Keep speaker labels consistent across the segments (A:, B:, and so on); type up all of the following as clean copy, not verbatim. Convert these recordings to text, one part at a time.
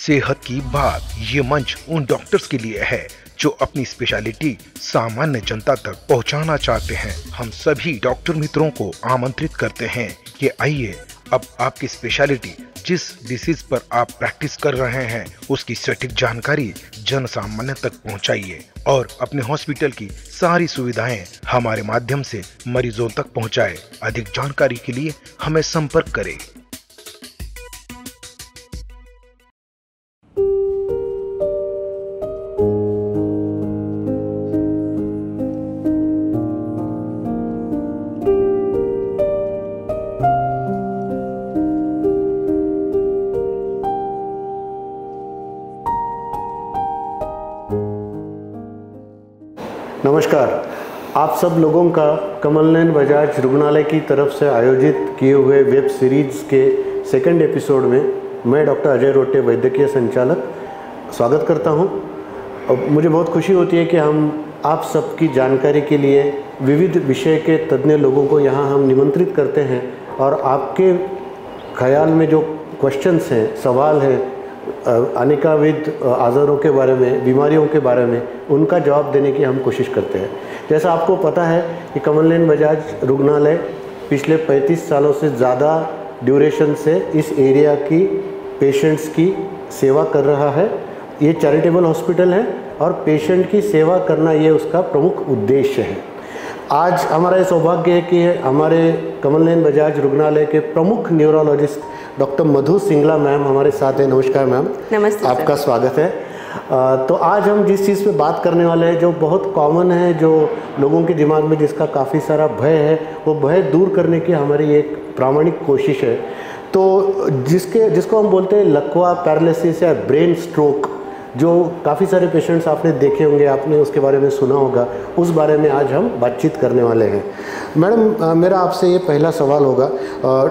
A: सेहत की बात, ये मंच उन डॉक्टर्स के लिए है जो अपनी स्पेशलिटी सामान्य जनता तक पहुंचाना चाहते हैं। हम सभी डॉक्टर मित्रों को आमंत्रित करते हैं कि आइए अब आपकी स्पेशलिटी जिस डिसीज पर आप प्रैक्टिस कर रहे हैं उसकी सटीक जानकारी जन सामान्य तक पहुंचाइए और अपने हॉस्पिटल की सारी सुविधाएं हमारे माध्यम से मरीजों तक पहुंचाएं। अधिक जानकारी के लिए हमें संपर्क करें।
B: नमस्कार, आप सब लोगों का कमल नयन बजाज रुग्णालय की तरफ से आयोजित किए हुए वेब सीरीज़ के सेकंड एपिसोड में मैं डॉक्टर अजय रोटे, वैद्यकीय संचालक, स्वागत करता हूं। मुझे बहुत खुशी होती है कि हम आप सबकी जानकारी के लिए विविध विषय के तज्ञ लोगों को यहां हम निमंत्रित करते हैं और आपके ख्याल में जो क्वेश्चंस हैं, सवाल हैं, अनेकाविध आज़ारों के बारे में, बीमारियों के बारे में, उनका जवाब देने की हम कोशिश करते हैं। जैसा आपको पता है कि कमल नयन बजाज रुग्णालय पिछले 35 सालों से ज़्यादा ड्यूरेशन से इस एरिया की पेशेंट्स की सेवा कर रहा है। ये चैरिटेबल हॉस्पिटल है और पेशेंट की सेवा करना ये उसका प्रमुख उद्देश्य है। आज हमारा ये सौभाग्य है कि हमारे कमल नयन बजाज रुग्णालय के प्रमुख न्यूरोलॉजिस्ट डॉक्टर मधु सिंगला मैम हमारे साथ हैं। नमस्कार मैम।
C: नमस्ते।
B: आपका स्वागत है। तो आज हम जिस चीज़ पे बात करने वाले हैं जो बहुत कॉमन है, जो लोगों के दिमाग में जिसका काफ़ी सारा भय है, वो भय दूर करने की हमारी एक प्रामाणिक कोशिश है। तो जिसको हम बोलते हैं लकवा, पैरालिसिस या ब्रेन स्ट्रोक, जो काफ़ी सारे पेशेंट्स आपने देखे होंगे, आपने उसके बारे में सुना होगा, उस बारे में आज हम बातचीत करने वाले हैं। मैडम, मेरा आपसे ये पहला सवाल होगा।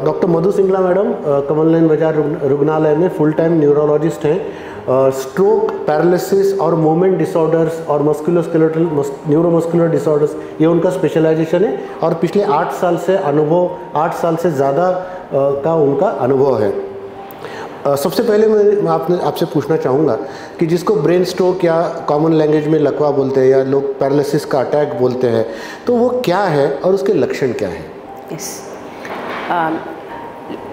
B: डॉक्टर मधु सिंगला मैडम कमल नयन बजाज रुग्णालय में फुल टाइम न्यूरोलॉजिस्ट हैं। स्ट्रोक, पैरालिसिस और मूवमेंट डिसऑर्डर्स और मस्कुलोस्केलेटल न्यूरोमस्कुलर डिसऑर्डर्स, ये उनका स्पेशलाइजेशन है और पिछले 8 साल से ज़्यादा का उनका अनुभव है। सबसे पहले मैं आपसे पूछना चाहूँगा कि जिसको ब्रेन स्ट्रोक या कॉमन लैंग्वेज में लकवा बोलते हैं या लोग पैरालिसिस का अटैक बोलते हैं, तो वो क्या है और उसके लक्षण क्या हैं?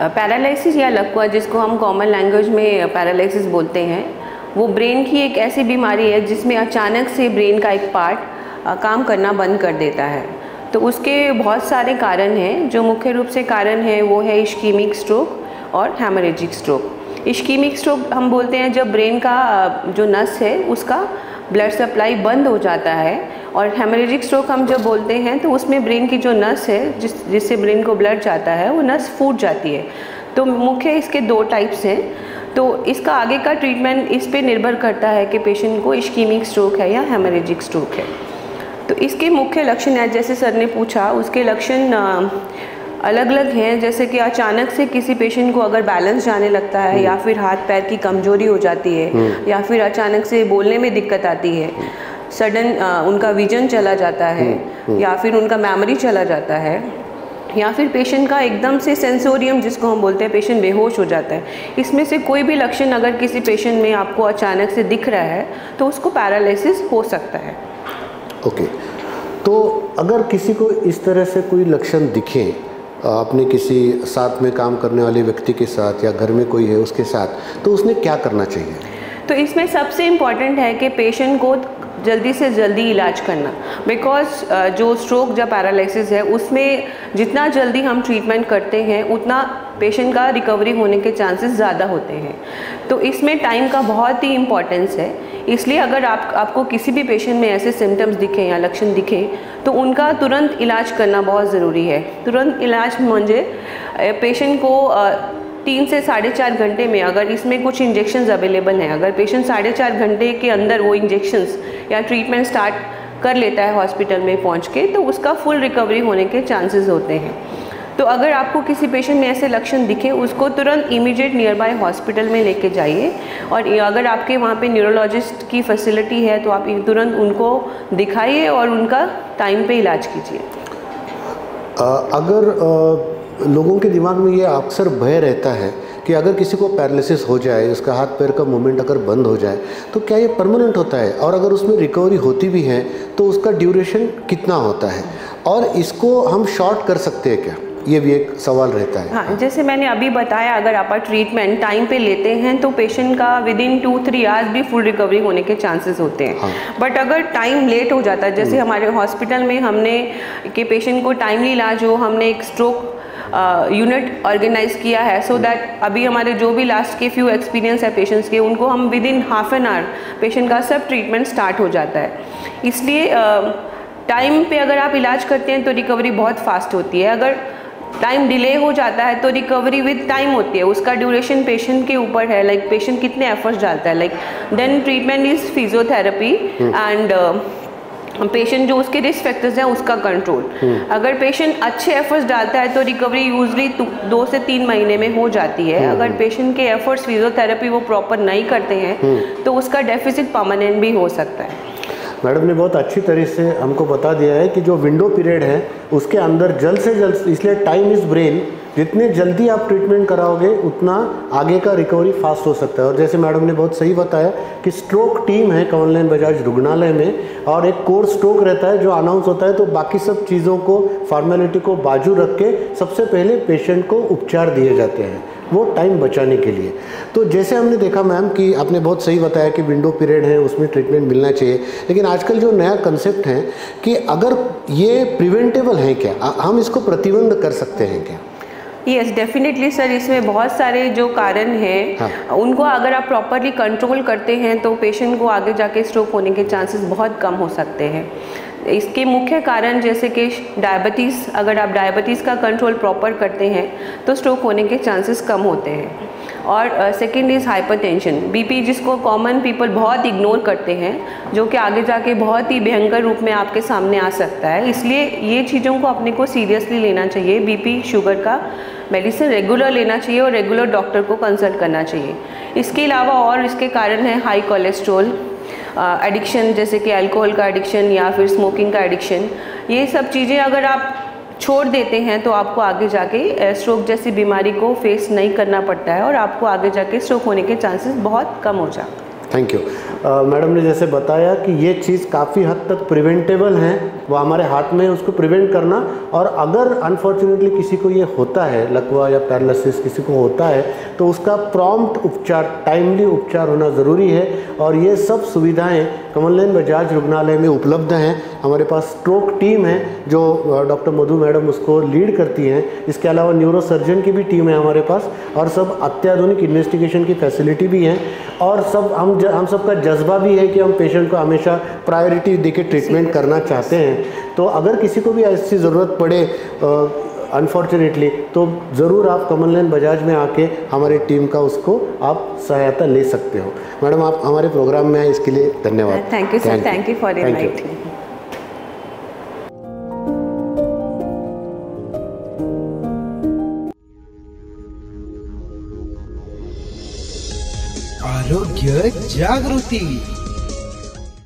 C: पैरालिसिस या लकवा, जिसको हम कॉमन लैंग्वेज में पैरालिसिस बोलते हैं, वो ब्रेन की एक ऐसी बीमारी है जिसमें अचानक से ब्रेन का एक पार्ट काम करना बंद कर देता है। तो उसके बहुत सारे कारण हैं। जो मुख्य रूप से कारण है वो है इश्कीमिक स्ट्रोक और हेमरेजिक स्ट्रोक। इश्कीमिक स्ट्रोक हम बोलते हैं जब ब्रेन का जो नस है उसका ब्लड सप्लाई बंद हो जाता है, और हेमरेजिक स्ट्रोक हम जब बोलते हैं तो उसमें ब्रेन की जो नस है जिससे ब्रेन को ब्लड जाता है वो नस फूट जाती है। तो मुख्य इसके 2 टाइप्स हैं। तो इसका आगे का ट्रीटमेंट इस पे निर्भर करता है कि पेशेंट को इश्कीमिक स्ट्रोक है या हेमरेजिक स्ट्रोक है। तो इसके मुख्य लक्षण है, जैसे सर ने पूछा, उसके लक्षण अलग अलग हैं। जैसे कि अचानक से किसी पेशेंट को अगर बैलेंस जाने लगता है, या फिर हाथ पैर की कमजोरी हो जाती है, या फिर अचानक से बोलने में दिक्कत आती है, सडन उनका विजन चला जाता है, या फिर उनका मेमोरी चला जाता है, या फिर पेशेंट का एकदम से सेंसोरियम, जिसको हम बोलते हैं, पेशेंट बेहोश हो जाता है। इसमें से कोई भी लक्षण अगर किसी पेशेंट में आपको अचानक से दिख रहा है तो उसको पैरालिसिस हो सकता है।
B: ओके। तो अगर किसी को इस तरह से कोई लक्षण दिखे, अपने किसी साथ में काम करने वाले व्यक्ति के साथ या घर में कोई है उसके साथ, तो उसने क्या करना चाहिए?
C: तो इसमें सबसे इम्पॉर्टेंट है कि पेशेंट को जल्दी से जल्दी इलाज करना। बिकॉज जो स्ट्रोक या पैरालिसिस है उसमें जितना जल्दी हम ट्रीटमेंट करते हैं उतना पेशेंट का रिकवरी होने के चांसेस ज़्यादा होते हैं। तो इसमें टाइम का बहुत ही इम्पॉर्टेंस है। इसलिए अगर आपको किसी भी पेशेंट में ऐसे सिम्टम्स दिखें या लक्षण दिखें तो उनका तुरंत इलाज करना बहुत ज़रूरी है। तुरंत इलाज म्हणजे पेशेंट को 3 से 4.5 घंटे में, अगर इसमें कुछ इंजेक्शंस अवेलेबल हैं, अगर पेशेंट 4.5 घंटे के अंदर वो इंजेक्शंस या ट्रीटमेंट स्टार्ट कर लेता है हॉस्पिटल में पहुंच के, तो उसका फुल रिकवरी होने के चांसेस होते हैं। तो अगर आपको किसी पेशेंट में ऐसे लक्षण दिखे, उसको तुरंत इमीडिएट नियर बाय हॉस्पिटल में लेके जाइए, और अगर आपके वहाँ पे न्यूरोलॉजिस्ट की फैसिलिटी है तो आप तुरंत उनको दिखाइए और उनका टाइम पे इलाज कीजिए।
B: अगर लोगों के दिमाग में ये अक्सर भय रहता है कि अगर किसी को पैरालिसिस हो जाए, उसका हाथ पैर का मूवमेंट अगर बंद हो जाए तो क्या ये परमानेंट होता है, और अगर उसमें रिकवरी होती भी है तो उसका ड्यूरेशन कितना होता है, और इसको हम शॉर्ट कर सकते हैं क्या, ये भी एक सवाल रहता है।
C: हाँ, जैसे मैंने अभी बताया, अगर आप ट्रीटमेंट टाइम पे लेते हैं तो पेशेंट का विदिन 2-3 आवर्स भी फुल रिकवरी होने के चांसेस होते हैं।
B: हाँ।
C: बट अगर टाइम लेट हो जाता है, जैसे हमारे हॉस्पिटल में हमने कि पेशेंट को टाइमली इलाज हो, हमने एक स्ट्रोक यूनिट ऑर्गेनाइज किया है, सो दैट अभी हमारे जो भी लास्ट के फ्यू एक्सपीरियंस है पेशेंट्स के, उनको हम within half an hour patient का सब ट्रीटमेंट स्टार्ट हो जाता है। इसलिए टाइम पे अगर आप इलाज करते हैं तो रिकवरी बहुत फास्ट होती है। अगर टाइम डिले हो जाता है तो रिकवरी विद टाइम होती है, उसका ड्यूरेशन पेशेंट के ऊपर है, लाइक पेशेंट कितने एफर्ट्स डालता है, like then treatment is physiotherapy and patient जो उसके रिस्क फैक्टर्स हैं उसका कंट्रोल। अगर पेशेंट अच्छे एफर्ट्स डालता है तो रिकवरी यूजली 2 से 3 महीने में हो जाती है। अगर पेशेंट के एफर्ट्स फिजियोथेरेपी वो प्रॉपर नहीं करते हैं तो उसका डेफिसिट परमानेंट भी हो सकता है।
B: मैडम ने बहुत अच्छी तरह से हमको बता दिया है कि जो विंडो पीरियड है उसके अंदर जल्द से जल्द, इसलिए टाइम इज़ ब्रेन, जितने जल्दी आप ट्रीटमेंट कराओगे उतना आगे का रिकवरी फास्ट हो सकता है। और जैसे मैडम ने बहुत सही बताया कि स्ट्रोक टीम है कमलनयन बजाज रुग्णालय में, और एक कोर स्ट्रोक रहता है जो अनाउंस होता है, तो बाकी सब चीज़ों को, फॉर्मेलिटी को बाजू रख के सबसे पहले पेशेंट को उपचार दिए जाते हैं, वो टाइम बचाने के लिए। तो जैसे हमने देखा मैम कि आपने बहुत सही बताया कि विंडो पीरियड है उसमें ट्रीटमेंट मिलना चाहिए, लेकिन आजकल जो नया कंसेप्ट है कि अगर ये प्रिवेंटेबल है क्या, हम इसको प्रतिबंध कर सकते हैं क्या?
C: यस, डेफिनेटली सर, इसमें बहुत सारे जो कारण हैं, हाँ, उनको अगर आप प्रॉपरली कंट्रोल करते हैं तो पेशेंट को आगे जाके स्ट्रोक होने के चांसेस बहुत कम हो सकते हैं। इसके मुख्य कारण जैसे कि डायबिटीज़, अगर आप डायबिटीज़ का कंट्रोल प्रॉपर करते हैं तो स्ट्रोक होने के चांसेस कम होते हैं। और सेकंड इज़ हाइपरटेंशन, बीपी, जिसको कॉमन पीपल बहुत इग्नोर करते हैं, जो कि आगे जाके बहुत ही भयंकर रूप में आपके सामने आ सकता है। इसलिए ये चीज़ों को अपने को सीरियसली लेना चाहिए। बीपी, शुगर का मेडिसिन रेगुलर लेना चाहिए और रेगुलर डॉक्टर को कंसल्ट करना चाहिए। इसके अलावा और इसके कारण है हाई कोलेस्ट्रॉल, एडिक्शन जैसे कि अल्कोहल का एडिक्शन या फिर स्मोकिंग का एडिक्शन। ये सब चीज़ें अगर आप छोड़ देते हैं तो आपको आगे जाके स्ट्रोक जैसी बीमारी को फेस नहीं करना पड़ता है और आपको आगे जाके स्ट्रोक होने के चांसेस बहुत कम हो जाते हैं।
B: Thank you. मैडम ने जैसे बताया कि ये चीज़ काफ़ी हद तक प्रिवेंटेबल है, वो हमारे हाथ में है उसको प्रिवेंट करना। और अगर अनफॉर्चुनेटली किसी को ये होता है, लकवा या पैरालिसिस किसी को होता है, तो उसका प्रॉम्प्ट उपचार, टाइमली उपचार होना ज़रूरी है। और ये सब सुविधाएं कमलनयन बजाज रुग्णालय में उपलब्ध हैं। हमारे पास स्ट्रोक टीम है जो डॉक्टर मधु मैडम उसको लीड करती हैं। इसके अलावा न्यूरो सर्जन की भी टीम है हमारे पास, और सब अत्याधुनिक इन्वेस्टिगेशन की फैसिलिटी भी है। और सब हम सबका जज्बा भी है कि हम पेशेंट को हमेशा प्रायोरिटी देके ट्रीटमेंट करना चाहते हैं। तो अगर किसी को भी ऐसी ज़रूरत पड़े अनफॉर्चुनेटली, तो ज़रूर आप कमलनयन बजाज में आके हमारी टीम का उसको आप सहायता ले सकते हो। मैडम, आप हमारे प्रोग्राम में आए इसके लिए धन्यवाद।
C: Thank you sir, thank you for inviting.
D: आरोग्य जागृति।